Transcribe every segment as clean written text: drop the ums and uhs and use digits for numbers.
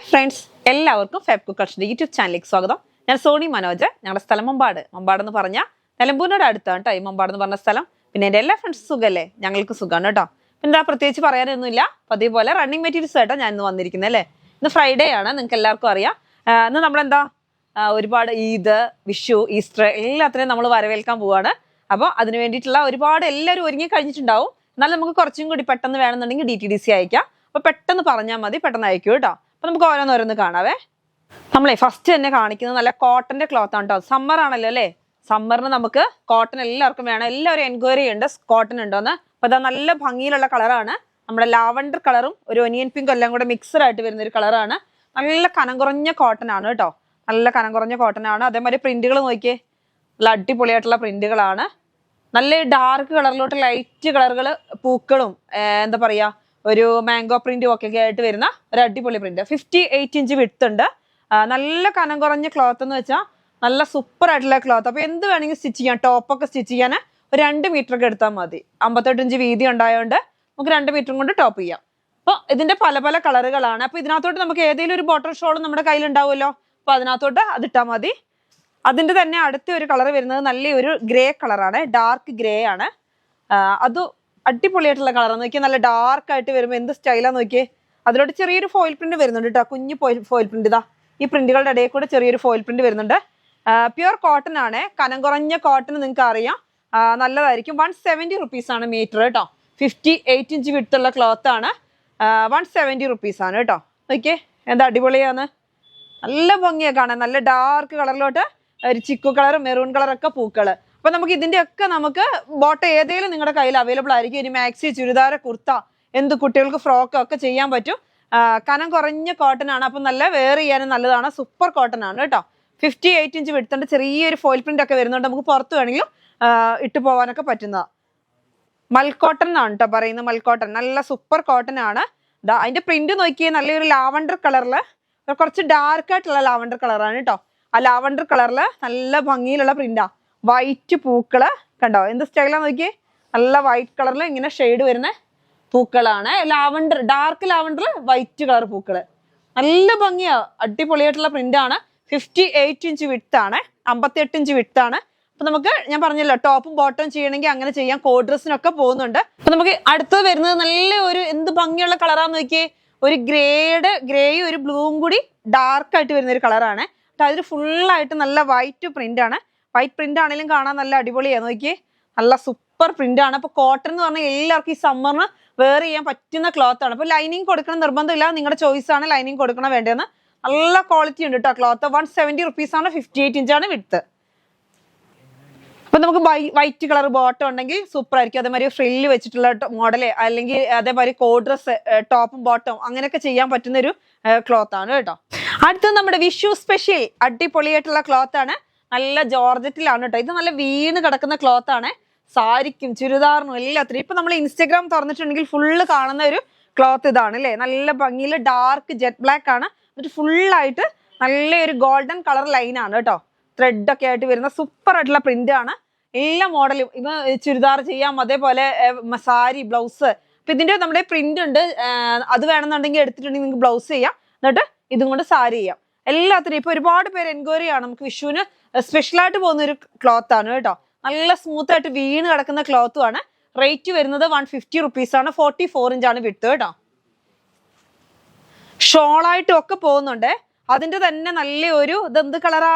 Friends, എല്ലാവർക്കും fab കുക്കർഷിന്റെ YouTube ചാനലിലേക്ക് സ്വാഗതം. ഞാൻ സോണി മനോജ്. ഞങ്ങളുടെ സ്ഥലം മമ്പാട് എന്ന് പറഞ്ഞാൽ നിലമ്പൂരിനോട് അടുത്താണ് കേട്ടോ ഈ മമ്പാട് എന്ന് പറഞ്ഞ സ്ഥലം. പിന്നെ എൻ്റെ എല്ലാ ഫ്രണ്ട്സും സുഖമല്ലേ? ഞങ്ങൾക്ക് സുഖമാണ് കേട്ടോ. പിന്നെ പ്രത്യേകിച്ച് പറയാനൊന്നുമില്ല. അതേപോലെ റണ്ണിങ് മെറ്റീരിയൽസ് ആയിട്ടോ ഞാൻ ഇന്ന് വന്നിരിക്കുന്നത് അല്ലേ. ഇന്ന് ഫ്രൈഡേ ആണ്, നിങ്ങൾക്ക് എല്ലാവർക്കും അറിയാം. ഇന്ന് നമ്മളെന്താ ഒരുപാട് ഈദ്, വിഷു, ഈസ്റ്റർ എല്ലാത്തിനെയും നമ്മൾ വരവേൽക്കാൻ പോവാണ്. അപ്പോൾ അതിന് വേണ്ടിയിട്ടുള്ള ഒരുപാട് എല്ലാവരും ഒരുങ്ങി കഴിഞ്ഞിട്ടുണ്ടാവും. എന്നാൽ നമുക്ക് കുറച്ചും കൂടി പെട്ടെന്ന് വേണമെന്നുണ്ടെങ്കിൽ DTDC അയക്കാം. അപ്പോൾ പെട്ടെന്ന് പറഞ്ഞാൽ മതി, പെട്ടെന്ന് അയക്കൂ കേട്ടോ. അപ്പൊ നമുക്ക് ഓരോന്നോരോന്ന് കാണാവേ. നമ്മളെ ഫസ്റ്റ് തന്നെ കാണിക്കുന്നത് നല്ല കോട്ടന്റെ ക്ലോത്ത് ആണ് കേട്ടോ. സമ്മർ ആണല്ലോ അല്ലേ. സമ്മറിന് നമുക്ക് കോട്ടൺ എല്ലാവർക്കും വേണം. എല്ലാവരും എൻക്വയറി ചെയ്യുന്നുണ്ട് കോട്ടൺ ഉണ്ടോന്ന്. അപ്പൊ അതാ നല്ല ഭംഗിയിലുള്ള കളറാണ്. നമ്മുടെ ലാവണ്ടർ കളറും ഒരു ഒനിയൻ പിങ്കും എല്ലാം കൂടെ മിക്സഡ് ആയിട്ട് വരുന്ന ഒരു കളറാണ്. നല്ല കനം കുറഞ്ഞ കോട്ടൺ ആണ് കേട്ടോ. നല്ല കനം കുറഞ്ഞ കോട്ടൺ ആണ്. അതേമാതിരി പ്രിന്റുകൾ നോക്കിയേ, നല്ല അടിപൊളിയായിട്ടുള്ള പ്രിന്റുകളാണ്. നല്ല ഡാർക്ക് കളറിലോട്ട് ലൈറ്റ് കളറുകൾ, പൂക്കളും എന്താ പറയാ ഒരു മാംഗോ പ്രിന്റും ഒക്കെ ആയിട്ട് വരുന്ന ഒരു അടിപൊളി പ്രിന്റ്. 58 ഇഞ്ച് വിഡ്ത്ത് ഉണ്ട്. നല്ല കനം കുറഞ്ഞ ക്ലോത്ത് എന്ന് വെച്ചാൽ നല്ല സൂപ്പർ ആയിട്ടുള്ള ക്ലോത്ത്. അപ്പൊ എന്ത് വേണമെങ്കിൽ സ്റ്റിച്ച് ചെയ്യാം. ടോപ്പൊക്കെ സ്റ്റിച്ച് ചെയ്യാൻ ഒരു 2 മീറ്റർ ഒക്കെ എടുത്താൽ മതി. 58 ഇഞ്ച് വീതി ഉണ്ടായതുകൊണ്ട് നമുക്ക് 2 മീറ്ററും കൊണ്ട് ടോപ്പ് ചെയ്യാം. അപ്പൊ ഇതിന്റെ പല പല കളറുകളാണ്. അപ്പൊ ഇതിനകത്തോട്ട് നമുക്ക് ഏതെങ്കിലും ഒരു ബോട്ടൽ ഷോൾ നമ്മുടെ കയ്യിൽ ഉണ്ടാവുമല്ലോ. അപ്പൊ അതിനകത്തോട്ട് അതിട്ടാൽ മതി. അതിന്റെ തന്നെ അടുത്ത ഒരു കളർ വരുന്നത് നല്ലൊരു ഗ്രേ കളറാണ്. ഡാർക്ക് ഗ്രേ ആണ്. അത് അടിപൊളിയായിട്ടുള്ള കളർ നോക്കിയാൽ നല്ല ഡാർക്ക് ആയിട്ട് വരുമ്പോൾ എന്ത് സ്റ്റൈലാന്ന് നോക്കിയേ. അതിലോട്ട് ചെറിയൊരു ഫോയിൽ പ്രിന്റ് വരുന്നുണ്ട് കേട്ടോ. കുഞ്ഞു ഫോയിൽ പ്രിന്റ്. ഇതാ ഈ പ്രിന്റുകളുടെ ഇടയിൽ കൂടെ ചെറിയൊരു ഫോയിൽ പ്രിന്റ് വരുന്നുണ്ട്. പ്യുവർ കോട്ടൺ ആണ്. കനം കുറഞ്ഞ കോട്ടൺ നിങ്ങൾക്ക് അറിയാം, നല്ലതായിരിക്കും. 170 റുപ്പീസ് ആണ് മീറ്റർ കേട്ടോ. 58 ഇഞ്ച് വിട്ടുള്ള ക്ലോത്ത് ആണ്. 170 റുപ്പീസ് ആണ് കേട്ടോ. നോക്കിയേ എന്താ അടിപൊളിയാണ്. നല്ല ഭംഗിയാണ് കാണാൻ. നല്ല ഡാർക്ക് കളറിലോട്ട് ഒരു ചിക്കു കളർ, മെറൂൺ കളറൊക്കെ പൂക്കള്. അപ്പൊ നമുക്ക് ഇതിന്റെ ഒക്കെ നമുക്ക് ബോട്ടം ഏതെങ്കിലും നിങ്ങളുടെ കയ്യിൽ അവൈലബിൾ ആയിരിക്കും. ഇനി മാക്സി, ചുരിദാർ, കുർത്ത, എന്ത് കുട്ടികൾക്ക് ഫ്രോക്ക് ഒക്കെ ചെയ്യാൻ പറ്റും. കനം കുറഞ്ഞ കോട്ടൺ ആണ്. അപ്പൊ നല്ല വെയർ ചെയ്യാനും നല്ലതാണ്. സൂപ്പർ കോട്ടൺ ആണ് കേട്ടോ. 58 ഇഞ്ച് വിടുത്തുണ്ട്. ചെറിയൊരു ഫോയിൽ പ്രിന്റ് ഒക്കെ വരുന്നുണ്ട്. നമുക്ക് പുറത്ത് വേണമെങ്കിലും ഇട്ട് പോകാനൊക്കെ പറ്റുന്നതാ. മൽക്കോട്ടൺ എന്നാണ് കേട്ടോ പറയുന്നത്. മൽക്കോട്ടൺ നല്ല സൂപ്പർ കോട്ടൺ ആണ്. അതിന്റെ പ്രിന്റ് നോക്കിയാൽ നല്ലൊരു ലാവണ്ടർ കളറില്, കുറച്ച് ഡാർക്ക് ആയിട്ടുള്ള ലാവണ്ടർ കളറാണ് കേട്ടോ. ആ ലാവണ്ടർ കളറില് നല്ല ഭംഗിയിലുള്ള പ്രിന്റാ. വൈറ്റ് പൂക്കള് കണ്ടോ, എന്ത് സ്റ്റൈലാന്ന് നോക്കിയേ. നല്ല വൈറ്റ് കളറിൽ ഇങ്ങനെ ഷെയ്ഡ് വരുന്ന പൂക്കളാണ്. ലാവണ്ടർ, ഡാർക്ക് ലാവണ്ടറിൽ വൈറ്റ് കളർ പൂക്കള്. നല്ല ഭംഗിയാ, അടിപൊളിയായിട്ടുള്ള പ്രിന്റ് ആണ്. 58 ഇഞ്ച് വിഡ്ത്താണ്. 58 ഇഞ്ച് വിഡ്ത്താണ്. അപ്പൊ നമുക്ക് ഞാൻ പറഞ്ഞല്ലോ ടോപ്പും ബോട്ടവും ചെയ്യണമെങ്കിൽ അങ്ങനെ ചെയ്യാം. കോഡ് ഡ്രസ്സിനൊക്കെ പോകുന്നുണ്ട്. അപ്പൊ നമുക്ക് അടുത്തത് വരുന്നത് നല്ല ഒരു എന്ത് ഭംഗിയുള്ള കളറാന്ന് നോക്കിയേ. ഒരു ഗ്രേയും ഒരു ബ്ലൂവും കൂടി ഡാർക്ക് ആയിട്ട് വരുന്ന ഒരു കളറാണ്. അതിൽ ഫുള്ളായിട്ട് നല്ല വൈറ്റ് പ്രിന്റ് ആണ്. വൈറ്റ് പ്രിന്റ് ആണെങ്കിലും കാണാൻ നല്ല അടിപൊളിയാണ്. നോക്കിയേ നല്ല സൂപ്പർ പ്രിന്റ് ആണ്. അപ്പൊ കോട്ടൺ എന്ന് പറഞ്ഞാൽ എല്ലാവർക്കും ഈ സമ്മറിന് വെയർ ചെയ്യാൻ പറ്റുന്ന ക്ലോത്ത് ആണ്. അപ്പൊ ലൈനിങ് കൊടുക്കണം നിർബന്ധമില്ല, നിങ്ങളുടെ ചോയ്സ് ആണ് ലൈനിങ് കൊടുക്കണം വേണ്ടതെന്ന്. നല്ല ക്വാളിറ്റി ഉണ്ട് കേട്ടോ ക്ലോത്ത്. 170 റുപ്പീസ് ആണ്. 58 ഇഞ്ചാണ് വിഡ്ത്ത്. അപ്പൊ നമുക്ക് വൈറ്റ് കളർ ബോട്ടം ഉണ്ടെങ്കിൽ സൂപ്പർ ആയിരിക്കും. അതേമാതിരി ഫ്രില്ല് വെച്ചിട്ടുള്ള മോഡല്, അല്ലെങ്കിൽ അതേമാതിരി കോഡ് ഡ്രസ് ടോപ്പും ബോട്ടവും അങ്ങനെയൊക്കെ ചെയ്യാൻ പറ്റുന്ന ഒരു ക്ലോത്ത് ആണ് കേട്ടോ. അടുത്തത് നമ്മുടെ വിഷു സ്പെഷ്യൽ അടിപൊളിയായിട്ടുള്ള ക്ലോത്ത് ആണ്. നല്ല ജോർജറ്റിലാണ് കേട്ടോ. ഇത് നല്ല വീണ് കിടക്കുന്ന ക്ലോത്ത് ആണ്. സാരിക്കും ചുരിദാറിനും എല്ലാത്തിനും. ഇപ്പൊ നമ്മൾ ഇൻസ്റ്റാഗ്രാം തുറന്നിട്ടുണ്ടെങ്കിൽ ഫുള്ള് കാണുന്ന ഒരു ക്ലോത്ത് ഇതാണ് അല്ലേ. നല്ല ഭംഗിയിൽ ഡാർക്ക് ജെറ്റ് ബ്ലാക്ക് ആണ്. എന്നിട്ട് ഫുള്ളായിട്ട് നല്ലൊരു ഗോൾഡൻ കളർ ലൈൻ ആണ് കേട്ടോ. ത്രെഡ് ഒക്കെ ആയിട്ട് വരുന്ന സൂപ്പർ ആയിട്ടുള്ള പ്രിന്റ് ആണ്. എല്ലാ മോഡലും ഇത് ചുരിദാർ ചെയ്യാം, അതേപോലെ സാരി, ബ്ലൗസ്. അപ്പൊ ഇതിന്റെ നമ്മുടെ പ്രിന്റ് ഉണ്ട്. അത് വേണമെന്നുണ്ടെങ്കിൽ എടുത്തിട്ടുണ്ടെങ്കിൽ നിങ്ങൾക്ക് ബ്ലൗസ് ചെയ്യാം. എന്നിട്ട് ഇതും കൊണ്ട് സാരി ചെയ്യാം. എല്ലാത്തിനും ഇപ്പൊ ഒരുപാട് പേര് എൻക്വയറി ആണ്. നമുക്ക് വിഷുവിന് സ്പെഷ്യലായിട്ട് പോകുന്ന ഒരു ക്ലോത്ത് ആണ് കേട്ടോ. നല്ല സ്മൂത്ത് ആയിട്ട് വീണ് കിടക്കുന്ന ക്ലോത്തും ആണ്. റേറ്റ് വരുന്നത് 150 റുപ്പീസ് ആണ്. 44 ഇഞ്ചാണ് വിട്ട് കേട്ടോ. ഷോളായിട്ടും ഒക്കെ പോകുന്നുണ്ട്. അതിന്റെ തന്നെ നല്ലൊരു ഇതെന്ത് കളറാ,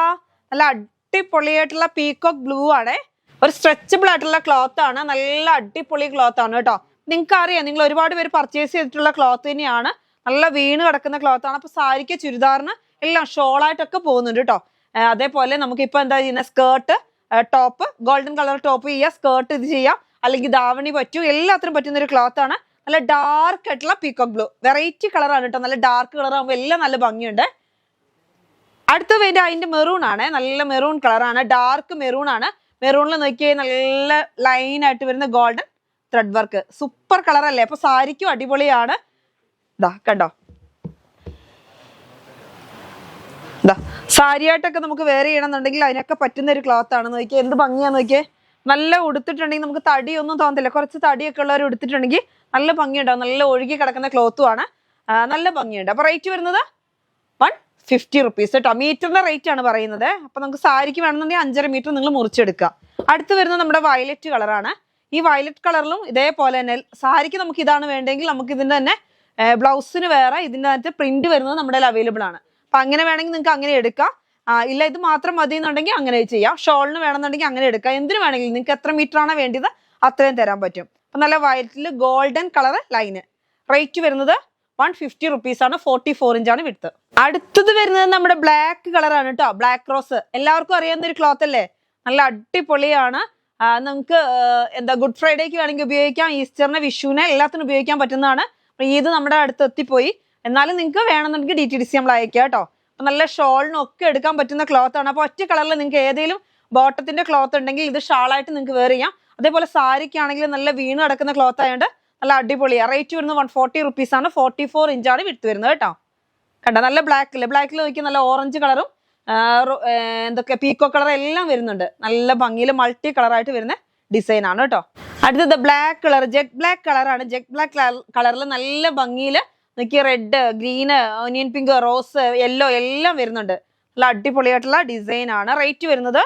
നല്ല അടിപൊളിയായിട്ടുള്ള പീകോക്ക് ബ്ലൂ ആണ്. ഒരു സ്ട്രെച്ചബിൾ ആയിട്ടുള്ള ക്ലോത്ത് ആണ്. നല്ല അടിപൊളി ക്ലോത്ത് ആണ് കേട്ടോ. നിങ്ങൾക്ക് അറിയാം, നിങ്ങൾ ഒരുപാട് പേര് പർച്ചേസ് ചെയ്തിട്ടുള്ള ക്ലോത്ത് തന്നെയാണ്. നല്ല വീണ് കിടക്കുന്ന ക്ലോത്ത് ആണ്. അപ്പൊ സാരിക്ക്, ചുരിദാറിന് എല്ലാം ഷോളായിട്ടൊക്കെ പോകുന്നുണ്ട് കേട്ടോ. അതേപോലെ നമുക്കിപ്പോ എന്താ ചെയ്യുന്ന skirt, top, golden colour top ചെയ്യാം, സ്കേർട്ട് ഇത് ചെയ്യാം, അല്ലെങ്കിൽ ദാവണി പറ്റും. എല്ലാത്തിനും പറ്റുന്ന ഒരു ക്ലോത്ത് ആണ്. നല്ല ഡാർക്ക് ആയിട്ടുള്ള പീകോക്ക് ബ്ലൂ വെറൈറ്റി കളറാണ് കേട്ടോ. നല്ല ഡാർക്ക് കളർ ആകുമ്പോൾ എല്ലാം നല്ല ഭംഗിയുണ്ട്. അടുത്ത വേണ്ടി അതിന്റെ മെറൂൺ ആണ്. നല്ല മെറൂൺ കളറാണ്. ഡാർക്ക് മെറൂൺ ആണ്. മെറൂണിൽ നോക്കിയാൽ നല്ല ലൈൻ ആയിട്ട് വരുന്ന golden thread work. Super colour അല്ലേ. അപ്പൊ സാരിക്കും അടിപൊളിയാണ്. ഇതാ കണ്ടോ, ഇതാ സാരിയായിട്ടൊക്കെ നമുക്ക് വെയർ ചെയ്യണമെന്നുണ്ടെങ്കിൽ അതിനൊക്കെ പറ്റുന്ന ഒരു ക്ലോത്ത് ആണ്. നോക്കിയേ എന്ത് ഭംഗിയാന്ന് നോക്കിയേ. നല്ല ഉടുത്തിട്ടുണ്ടെങ്കിൽ നമുക്ക് തടിയൊന്നും തോന്നത്തില്ല. കുറച്ച് തടിയൊക്കെ ഉള്ളവർ ഉടുത്തിട്ടുണ്ടെങ്കിൽ നല്ല ഭംഗിയുണ്ടാവും. നല്ല ഒഴുകി കിടക്കുന്ന ക്ലോത്തും ആണ്. നല്ല ഭംഗിയുണ്ട്. അപ്പൊ റേറ്റ് വരുന്നത് 50 റുപ്പീസ് കേട്ടോ. മീറ്ററിന്റെ റേറ്റ് ആണ് പറയുന്നത്. അപ്പൊ നമുക്ക് സാരിക്ക് വേണമെന്നുണ്ടെങ്കിൽ 5.5 മീറ്റർ നിങ്ങൾ മുറിച്ചെടുക്കുക. അടുത്ത് വരുന്നത് നമ്മുടെ വയലറ്റ് കളറാണ്. ഈ വയലറ്റ് കളറിലും ഇതേപോലെ തന്നെ സാരിക്ക് നമുക്ക് ഇതാണ് വേണ്ടെങ്കിൽ നമുക്ക് ഇതിന്റെ തന്നെ ബ്ലൗസിന് വേറെ ഇതിന്റെ അകത്ത് പ്രിന്റ് വരുന്നത് നമ്മുടെ അവൈലബിൾ ആണ്. അപ്പൊ അങ്ങനെ വേണമെങ്കിൽ നിങ്ങൾക്ക് അങ്ങനെ എടുക്കാം. ഇല്ല ഇത് മാത്രം മതി എന്നുണ്ടെങ്കിൽ അങ്ങനെ ചെയ്യാം. ഷോളിന് വേണമെന്നുണ്ടെങ്കിൽ അങ്ങനെ എടുക്കാം. എന്തിനു വേണമെങ്കിലും നിങ്ങൾക്ക് എത്ര മീറ്റർ ആണ് വേണ്ടത് അത്രയും തരാൻ പറ്റും. അപ്പൊ നല്ല വയലറ്റിൽ ഗോൾഡൻ കളർ ലൈന്. റേറ്റ് വരുന്നത് 150 റുപ്പീസ് ആണ്. 44 ഇഞ്ചാണ് വിഡ്ത്ത്. അടുത്തത് വരുന്നത് നമ്മുടെ ബ്ലാക്ക് കളറാണ് കേട്ടോ. ബ്ലാക്ക് റോസ് എല്ലാവർക്കും അറിയാവുന്ന ഒരു ക്ലോത്ത് അല്ലേ. നല്ല അടിപൊളിയാണ്. നമുക്ക് എന്താ ഗുഡ് ഫ്രൈഡേക്ക് വേണമെങ്കിൽ ഉപയോഗിക്കാം. ഈസ്റ്ററിന്, വിഷുവിന് എല്ലാത്തിനും ഉപയോഗിക്കാൻ പറ്റുന്നതാണ്. ഇത് നമ്മുടെ അടുത്ത് എത്തിപ്പോയി. എന്നാലും നിങ്ങൾക്ക് വേണമെന്നുണ്ടെങ്കിൽ DTDC നമ്മൾ അയക്കാം കേട്ടോ. അപ്പൊ നല്ല ഷോളിനും ഒക്കെ എടുക്കാൻ പറ്റുന്ന ക്ലോത്ത് ആണ്. അപ്പൊ ഒറ്റ കളറിൽ നിങ്ങൾക്ക് ഏതെങ്കിലും ബോട്ടത്തിന്റെ ക്ലോത്ത് ഉണ്ടെങ്കിൽ ഇത് ഷാളായിട്ട് നിങ്ങൾക്ക് വെയർ ചെയ്യാം. അതേപോലെ സാരിക്കാണെങ്കിൽ നല്ല വീണ് കിടക്കുന്ന ക്ലോത്ത് ആയതുകൊണ്ട് നല്ല അടിപൊളിയാണ്. റേറ്റ് വരുന്നത് 140 റുപ്പീസ് ആണ്. 44 ഇഞ്ചാണ് വിഡ്ത്ത് വരുന്നത് കേട്ടോ. കണ്ടോ നല്ല ബ്ലാക്കിൽ നോക്കി നല്ല ഓറഞ്ച് കളറും എന്തൊക്കെ പീക്കോ കളർ എല്ലാം വരുന്നുണ്ട്. നല്ല ഭംഗിയിൽ മൾട്ടി കളറായിട്ട് വരുന്ന ഡിസൈൻ ആണ് കേട്ടോ. അടുത്തത് ബ്ലാക്ക് കളർ, ജെറ്റ് ബ്ലാക്ക് കളറാണ്. ജെറ്റ് ബ്ലാക്ക് കളറിൽ നല്ല ഭംഗിയിൽ നോക്കി red, green, onion pink, rose, yellow എല്ലാം വരുന്നുണ്ട്. നല്ല അടിപൊളിയായിട്ടുള്ള ഡിസൈൻ ആണ്. റേറ്റ് വരുന്നത്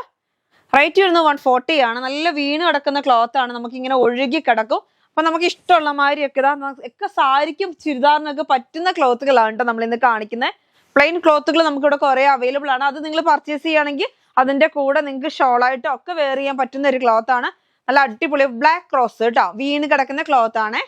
140 ആണ്. നല്ല വീണ് കിടക്കുന്ന ക്ലോത്ത് ആണ്. നമുക്ക് ഇങ്ങനെ ഒഴുകി കിടക്കും. അപ്പൊ നമുക്ക് ഇഷ്ടമുള്ള മാതിരിയൊക്കെ ഒക്കെ സാരിക്കും ചുരിദാറിനൊക്കെ പറ്റുന്ന ക്ലോത്തുകളാണ് കേട്ടോ നമ്മൾ ഇന്ന് കാണിക്കുന്നത്. പ്ലെയിൻ ക്ലോത്തുകൾ നമുക്കിവിടെ കുറെ അവൈലബിൾ ആണ്. അത് നിങ്ങൾ പർച്ചേസ് ചെയ്യുകയാണെങ്കിൽ അതിന്റെ കൂടെ നിങ്ങൾക്ക് ഷോളായിട്ടോ ഒക്കെ വെയർ ചെയ്യാൻ പറ്റുന്ന ഒരു ക്ലോത്ത് ആണ്. നല്ല അടിപൊളി ബ്ലാക്ക് റോസ് കേട്ടോ. വീണ് കിടക്കുന്ന ക്ലോത്ത് ആണ്.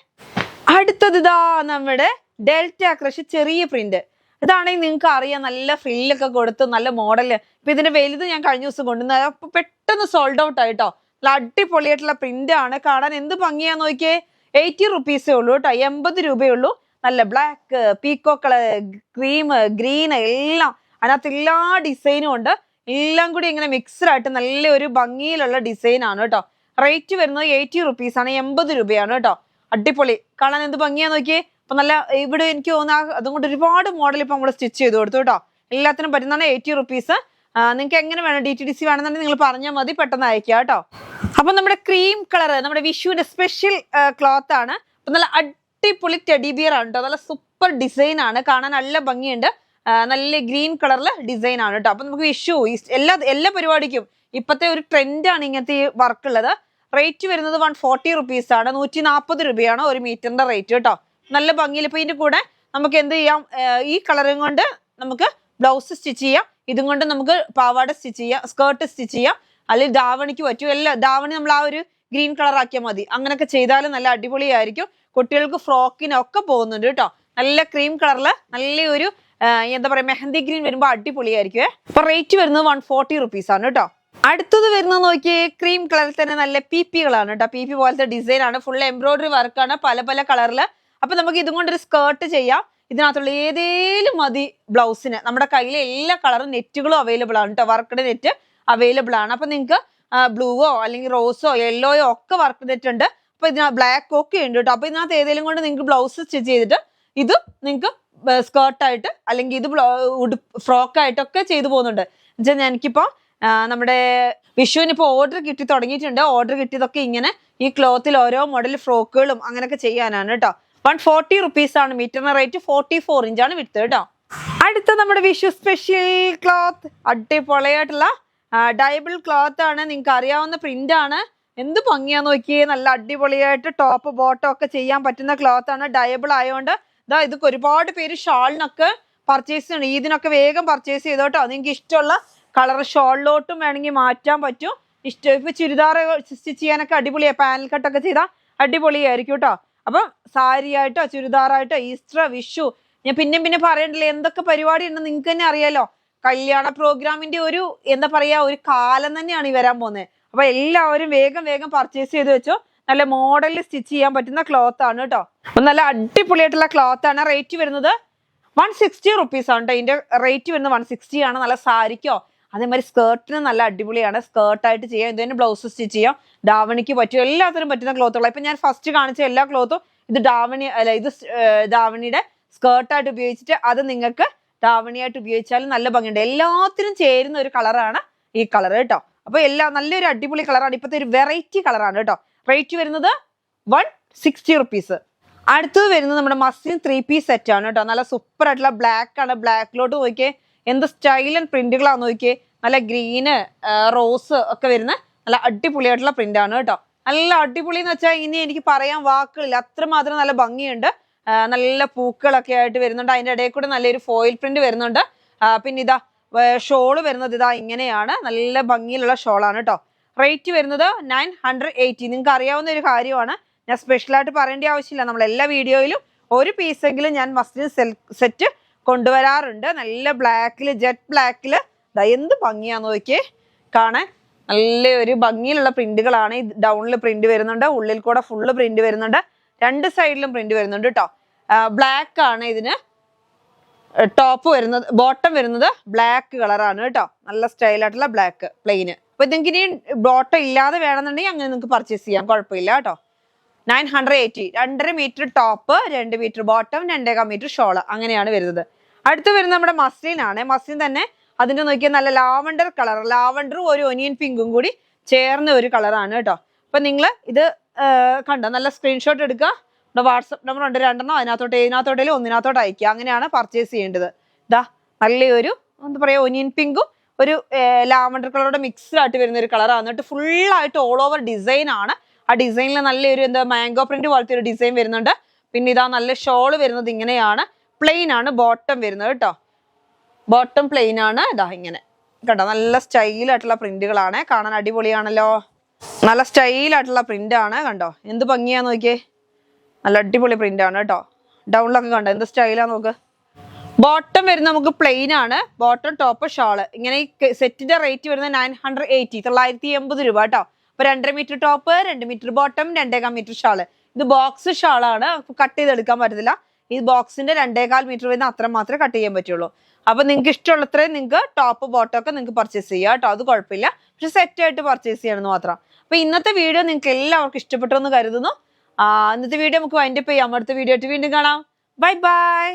അടുത്തത് ഇതാ നമ്മുടെ ഡെൽറ്റ ക്രഷ് ചെറിയ പ്രിന്റ്. ഇതാണെങ്കിൽ നിങ്ങൾക്ക് അറിയാം നല്ല ഫ്രില്ലൊക്കെ കൊടുത്ത് നല്ല മോഡല്. ഇപ്പൊ ഇതിന്റെ വലുത് ഞാൻ കഴിഞ്ഞ ദിവസം കൊണ്ടുവന്നത്. അപ്പൊ പെട്ടെന്ന് സോൾഡ് ഔട്ട് ആയിട്ടോ. നല്ല അടിപൊളിയായിട്ടുള്ള പ്രിന്റ് ആണ്. കാണാൻ എന്ത് ഭംഗിയാന്ന് നോക്കിയേ. 80 റുപ്പീസേ ഉള്ളൂ കേട്ടോ. 80 രൂപയുള്ളൂ. നല്ല ബ്ലാക്ക്, പീക്കോ കളർ, ക്രീം, ഗ്രീൻ എല്ലാം അതിനകത്ത് എല്ലാ ഡിസൈനും ഉണ്ട്. എല്ലാം കൂടി ഇങ്ങനെ മിക്സ്ഡ് ആയിട്ട് നല്ല ഒരു ഭംഗിയിലുള്ള ഡിസൈൻ ആണ് കേട്ടോ. റേറ്റ് വരുന്നത് 80 റുപ്പീസ് ആണ്. 80 രൂപയാണ് കേട്ടോ. അടിപൊളി. കാണാൻ എന്ത് ഭംഗിയാന്ന് നോക്കിയേ. അപ്പൊ നല്ല ഇവിടെ എനിക്ക് തോന്നുന്നു അതുകൊണ്ട് ഒരുപാട് മോഡൽ ഇപ്പൊ നമ്മൾ സ്റ്റിച്ച് ചെയ്ത് കൊടുത്തു കേട്ടോ. എല്ലാത്തിനും പറ്റുന്നതാണ് 80 റുപ്പീസ്. നിങ്ങൾക്ക് എങ്ങനെ വേണം DTDC വേണമെന്നുണ്ടെങ്കിൽ നിങ്ങൾ പറഞ്ഞാൽ മതി, പെട്ടെന്ന് അയക്കുക കേട്ടോ. അപ്പൊ നമ്മുടെ ക്രീം കളർ നമ്മുടെ വിഷുവിന്റെ സ്പെഷ്യൽ ക്ലോത്ത് ആണ്. അപ്പൊ നല്ല അടിപൊളി ടെഡി ബിയർ ആണ് കേട്ടോ. നല്ല സൂപ്പർ ഡിസൈൻ ആണ്. കാണാൻ നല്ല ഭംഗിയുണ്ട്. നല്ല ഗ്രീൻ കളറിൽ ഡിസൈൻ ആണ് കേട്ടോ. അപ്പൊ നമുക്ക് വിഷു എല്ലാ പരിപാടിക്കും ഇപ്പത്തെ ഒരു ട്രെൻഡാണ് ഇങ്ങനത്തെ ഈ വർക്ക് ഉള്ളത്. റേറ്റ് വരുന്നത് 140 റുപ്പീസ് ആണ്. 140 രൂപയാണ് ഒരു മീറ്ററിന്റെ റേറ്റ് കേട്ടോ. നല്ല ഭംഗിയിൽ. ഇപ്പൊ ഇതിന്റെ കൂടെ നമുക്ക് എന്ത് ചെയ്യാം, ഈ കളറും കൊണ്ട് നമുക്ക് ബ്ലൗസ് സ്റ്റിച്ച് ചെയ്യാം. ഇതും കൊണ്ട് നമുക്ക് പാവാട സ്റ്റിച്ച് ചെയ്യാം, സ്കേർട്ട് സ്റ്റിച്ച് ചെയ്യാം, അല്ലെങ്കിൽ ധാവണിക്ക് പറ്റും. എല്ലാം ധാവണി നമ്മൾ ആ ഒരു ഗ്രീൻ കളർ ആക്കിയാൽ മതി. അങ്ങനെയൊക്കെ ചെയ്താലും നല്ല അടിപൊളിയായിരിക്കും. കുട്ടികൾക്ക് ഫ്രോക്കിനൊക്കെ പോകുന്നുണ്ട് കേട്ടോ. നല്ല ക്രീം കളറില് നല്ലൊരു എന്താ പറയാ മെഹന്തി ഗ്രീൻ വരുമ്പോൾ അടിപൊളിയായിരിക്കും. അപ്പൊ റേറ്റ് വരുന്നത് 140 റുപ്പീസ് ആണ് കേട്ടോ. അടുത്തത് വരുന്നത് നോക്കിയേ ക്രീം കളറിൽ തന്നെ നല്ല PPകളാണ് കേട്ടോ. PP പോലത്തെ ഡിസൈൻ ആണ്. ഫുൾ എംബ്രോയിഡറി വർക്കാണ് പല പല കളറില്. അപ്പൊ നമുക്ക് ഇതും കൊണ്ടൊരു സ്കേർട്ട് ചെയ്യാം. ഇതിനകത്തുള്ള ഏതേലും മതി ബ്ലൗസിന്. നമ്മുടെ കയ്യിൽ എല്ലാ കളറും നെറ്റുകളും അവൈലബിൾ ആണ് കേട്ടോ. വർക്കഡ് നെറ്റ് അവൈലബിൾ ആണ്. അപ്പൊ നിങ്ങൾക്ക് ബ്ലൂവോ അല്ലെങ്കിൽ റോസോ യെല്ലോയോ ഒക്കെ വർക്ക് നെറ്റ് ഉണ്ട്. അപ്പൊ ഇതിനകത്ത് ബ്ലാക്ക് ഒക്കെ ഉണ്ട് കേട്ടോ. അപ്പൊ ഇതിനകത്ത് ഏതെങ്കിലും കൊണ്ട് നിങ്ങൾക്ക് ബ്ലൗസ് സ്റ്റിച്ച് ചെയ്തിട്ട് ഇത് നിങ്ങൾക്ക് സ്കേർട്ടായിട്ട് അല്ലെങ്കിൽ ഇത് ഫ്രോക്കായിട്ടൊക്കെ ചെയ്തു പോകുന്നുണ്ട്. എന്നുവെച്ചാൽ എനിക്കിപ്പോ നമ്മുടെ വിഷുവിന് ഇപ്പോൾ ഓർഡർ കിട്ടി തുടങ്ങിയിട്ടുണ്ട്. ഓർഡർ കിട്ടിയതൊക്കെ ഇങ്ങനെ ഈ ക്ലോത്തിൽ ഓരോ മോഡൽ ഫ്രോക്കുകളും അങ്ങനെയൊക്കെ ചെയ്യാനാണ് കേട്ടോ. 140 റുപ്പീസ് ആണ് മീറ്ററിന് റേറ്റ്. 44 ഇഞ്ചാണ് വിഡ്ത്ത് കേട്ടോ. അടുത്ത നമ്മുടെ വിഷു സ്പെഷ്യൽ ക്ലോത്ത് അടിപൊളിയായിട്ടുള്ള ഡയബിൾ ക്ലോത്ത് ആണ്. നിങ്ങൾക്ക് അറിയാവുന്ന പ്രിന്റ് ആണ്. എന്ത് ഭംഗിയാന്ന് നോക്കിയേ. നല്ല അടിപൊളിയായിട്ട് ടോപ്പ് ബോട്ടം ഒക്കെ ചെയ്യാൻ പറ്റുന്ന ക്ലോത്ത് ആണ്. ഡയബിൾ ആയതുകൊണ്ട് ഇതാ ഇതൊക്കെ ഒരുപാട് പേര് ഷാളിനൊക്കെ പർച്ചേസ് ചെയ്യണം. ഇതിനൊക്കെ വേഗം പർച്ചേസ് ചെയ്തോട്ടോ. നിങ്ങൾക്ക് ഇഷ്ടമുള്ള കളർ ഷോളിലോട്ടും വേണമെങ്കിൽ മാറ്റാൻ പറ്റും. ഇപ്പൊ ചുരിദാർ സ്റ്റിച്ച് ചെയ്യാനൊക്കെ അടിപൊളിയാ. പാനൽ കട്ടൊക്കെ ചെയ്താൽ അടിപൊളിയായിരിക്കും കേട്ടോ. അപ്പം സാരി ആയിട്ടോ ചുരിദാറായിട്ടോ ഈസ്റ്റർ, വിഷു, ഞാൻ പിന്നെ പറയണ്ടല്ലോ എന്തൊക്കെ പരിപാടി ഉണ്ടെന്ന് നിങ്ങൾക്ക് തന്നെ അറിയാലോ. കല്യാണ പ്രോഗ്രാമിന്റെ ഒരു എന്താ പറയാ ഒരു കാലം തന്നെയാണ് ഈ വരാൻ പോകുന്നത്. അപ്പൊ എല്ലാവരും വേഗം പർച്ചേസ് ചെയ്ത് വെച്ചോ. നല്ല മോഡലിൽ സ്റ്റിച്ച് ചെയ്യാൻ പറ്റുന്ന ക്ലോത്ത് ആണ് കേട്ടോ. അപ്പൊ നല്ല അടിപൊളിയായിട്ടുള്ള ക്ലോത്ത് ആണ്. റേറ്റ് വരുന്നത് 160 റുപ്പീസ് ആണ് കേട്ടോ. ഇതിന്റെ റേറ്റ് വരുന്നത് 160 ആണ്. നല്ല സാരിക്കോ അതേമാതിരി സ്കേർട്ടിന് നല്ല അടിപൊളിയാണ്. സ്കേർട്ടായിട്ട് ചെയ്യാം. ഇത് തന്നെ ബ്ലൗസ് സ്റ്റിച്ച് ചെയ്യാം. ധാവണിക്ക് പറ്റും. എല്ലാത്തിനും പറ്റുന്ന ക്ലോത്തുകളാണ്. ഇപ്പൊ ഞാൻ ഫസ്റ്റ് കാണിച്ച എല്ലാ ക്ലോത്തും ഇത് ധാവണിയുടെ സ്കേർട്ടായിട്ട് ഉപയോഗിച്ചിട്ട് അത് നിങ്ങൾക്ക് ധാവണിയായിട്ട് ഉപയോഗിച്ചാലും നല്ല ഭംഗിയുണ്ട്. എല്ലാത്തിനും ചേരുന്ന ഒരു കളറാണ് ഈ കളർ കേട്ടോ. അപ്പൊ നല്ലൊരു അടിപൊളി കളറാണ്. ഇപ്പോഴത്തെ ഒരു വെറൈറ്റി കളറാണ് കേട്ടോ. റേറ്റ് വരുന്നത് 160 റുപ്പീസ്. അടുത്തത് വരുന്നത് നമ്മുടെ മസ്ലിൻ 3 പീസ് സെറ്റ് ആണ് കേട്ടോ. നല്ല സൂപ്പർ ആയിട്ടുള്ള ബ്ലാക്ക് ആണ്. ബ്ലാക്കിലോട്ട് നോക്കിയേ എന്ത് സ്റ്റൈൽ ആൻഡ് പ്രിന്റുകളാന്ന് നോക്കിയേ. നല്ല ഗ്രീന് റോസ് ഒക്കെ വരുന്ന നല്ല അടിപൊളിയായിട്ടുള്ള പ്രിന്റ് ആണ് കേട്ടോ. നല്ല അടിപൊളി എന്ന് വെച്ചാൽ ഇനി എനിക്ക് പറയാൻ വാക്കുകളില്ല, അത്രമാത്രം നല്ല ഭംഗിയുണ്ട്. നല്ല പൂക്കളൊക്കെ ആയിട്ട് വരുന്നുണ്ട്. അതിന്റെ ഇടയിൽ കൂടെ നല്ലൊരു ഫോയിൽ പ്രിന്റ് വരുന്നുണ്ട്. പിന്നെ ഇതാ ഷോള് വരുന്നത് ഇതാ ഇങ്ങനെയാണ്, നല്ല ഭംഗിയിലുള്ള ഷോളാണ് കേട്ടോ. റേറ്റ് വരുന്നത് 980. നിങ്ങൾക്ക് അറിയാവുന്ന ഒരു കാര്യമാണ്, ഞാൻ സ്പെഷ്യലായിട്ട് പറയേണ്ട ആവശ്യമില്ല. നമ്മൾ എല്ലാ വീഡിയോയിലും ഒരു പീസെങ്കിലും ഞാൻ മസ്ലിൻ സെറ്റ് കൊണ്ടുവരാറുണ്ട്. നല്ല ബ്ലാക്കിൽ, ജെറ്റ് ബ്ലാക്കിൽ എന്ത് ഭംഗിയാന്ന് നോക്കിയേ കാണാൻ. നല്ലൊരു ഭംഗിയിലുള്ള പ്രിന്റുകളാണ്. ഈ ഡൗണിൽ പ്രിന്റ് വരുന്നുണ്ട്, ഉള്ളിൽ കൂടെ ഫുള്ള് പ്രിന്റ് വരുന്നുണ്ട്, രണ്ട് സൈഡിലും പ്രിന്റ് വരുന്നുണ്ട് കേട്ടോ. ബ്ലാക്ക് ആണ് ഇതിന് ടോപ്പ് വരുന്നത്, ബോട്ടം വരുന്നത് ബ്ലാക്ക് കളറാണ് കേട്ടോ. നല്ല സ്റ്റൈലായിട്ടുള്ള ബ്ലാക്ക് പ്ലെയിന്. അപ്പൊ നിങ്ങൾക്ക് ഇനി ബോട്ടം ഇല്ലാതെ വേണമെന്നുണ്ടെങ്കിൽ അങ്ങനെ നിങ്ങൾക്ക് പർച്ചേസ് ചെയ്യാം, കുഴപ്പമില്ല കേട്ടോ. 980. 2.5 metre top, 2 metre bottom, 2.25 metre shawl, അങ്ങനെയാണ് വരുന്നത്. അടുത്ത് വരുന്നത് നമ്മുടെ മസ്ലിൻ ആണ്. മസ്ലിൻ തന്നെ അതിന്റെ നോക്കിയാൽ നല്ല ലാവണ്ടർ കളർ, ലാവണ്ടറും ഒരു ഒനിയൻ പിങ്കും കൂടി ചേർന്ന ഒരു കളറാണ് കേട്ടോ. അപ്പൊ നിങ്ങൾ ഇത് കണ്ടോ, നല്ല സ്ക്രീൻഷോട്ട് എടുക്കുക. ഇവിടെ വാട്സപ്പ് നമ്പർ ഉണ്ട് 2 അതിനകത്തോട്ടേലും ഒന്നിനകത്തോട്ട് അയക്കുക. അങ്ങനെയാണ് പർച്ചേസ് ചെയ്യേണ്ടത്. ഇതാ നല്ലൊരു എന്താ പറയാ, ഒനിയൻ പിങ്കും ഒരു ലാവണ്ടർ കളറുടെ മിക്സ്ഡ് ആയിട്ട് വരുന്ന ഒരു കളറാണ്. എന്നിട്ട് ഫുള്ളായിട്ട് ഓൾ ഓവർ ഡിസൈൻ ആണ്. ആ ഡിസൈനിൽ നല്ലൊരു എന്താ മാംഗോ പ്രിന്റ് പോലത്തെ ഒരു ഡിസൈൻ വരുന്നുണ്ട്. പിന്നെ ഇതാ നല്ല ഷോള് വരുന്നത് ഇങ്ങനെയാണ്, പ്ലെയിൻ ആണ് ബോട്ടം വരുന്നത് കേട്ടോ. ബോട്ടം പ്ലെയിൻ ആണ്. ഇതാ ഇങ്ങനെ കേട്ടോ, നല്ല സ്റ്റൈലായിട്ടുള്ള പ്രിന്റുകളാണ്, കാണാൻ അടിപൊളിയാണല്ലോ. നല്ല സ്റ്റൈലായിട്ടുള്ള പ്രിന്റ് ആണ്, കണ്ടോ എന്ത് ഭംഗിയാന്ന് നോക്കിയേ. നല്ല അടിപൊളി പ്രിന്റ് ആണ് കേട്ടോ. ഡൗണിലൊക്കെ കണ്ടോ എന്ത് സ്റ്റൈലാ നോക്ക്. ബോട്ടം വരുന്നത് നമുക്ക് പ്ലെയിൻ ആണ്, ബോട്ടം ടോപ്പ് ഷോള്. ഇങ്ങനെ ഈ സെറ്റിന്റെ റേറ്റ് വരുന്നത് 980, 980 രൂപ കേട്ടോ. അപ്പൊ 2.5 metre top, 2 metre bottom, 2.25 metre shawl. ഇത് ബോക്സ് ഷാളാണ്, കട്ട് ചെയ്തെടുക്കാൻ പറ്റത്തില്ല. ഈ ബോക്സിന്റെ 2.25 മീറ്റർ വരുന്ന അത്ര മാത്രമേ കട്ട് ചെയ്യാൻ പറ്റുള്ളൂ. അപ്പൊ നിങ്ങൾക്ക് ഇഷ്ടമുള്ളത്രയും നിങ്ങൾക്ക് ടോപ്പ് ബോട്ടം ഒക്കെ നിങ്ങൾക്ക് പർച്ചേസ് ചെയ്യാം കേട്ടോ, അത് കുഴപ്പമില്ല. പക്ഷെ സെറ്റ് ആയിട്ട് പർച്ചേസ് ചെയ്യണമെന്ന് മാത്രം. അപ്പൊ ഇന്നത്തെ വീഡിയോ നിങ്ങൾക്ക് എല്ലാവർക്കും ഇഷ്ടപ്പെട്ടു എന്ന് കരുതുന്നു. ഇന്നത്തെ വീഡിയോ നമുക്ക് വൈൻഡപ്പ് ചെയ്യാം. അടുത്ത വീഡിയോ ആയിട്ട് വീണ്ടും കാണാം. Bye bye.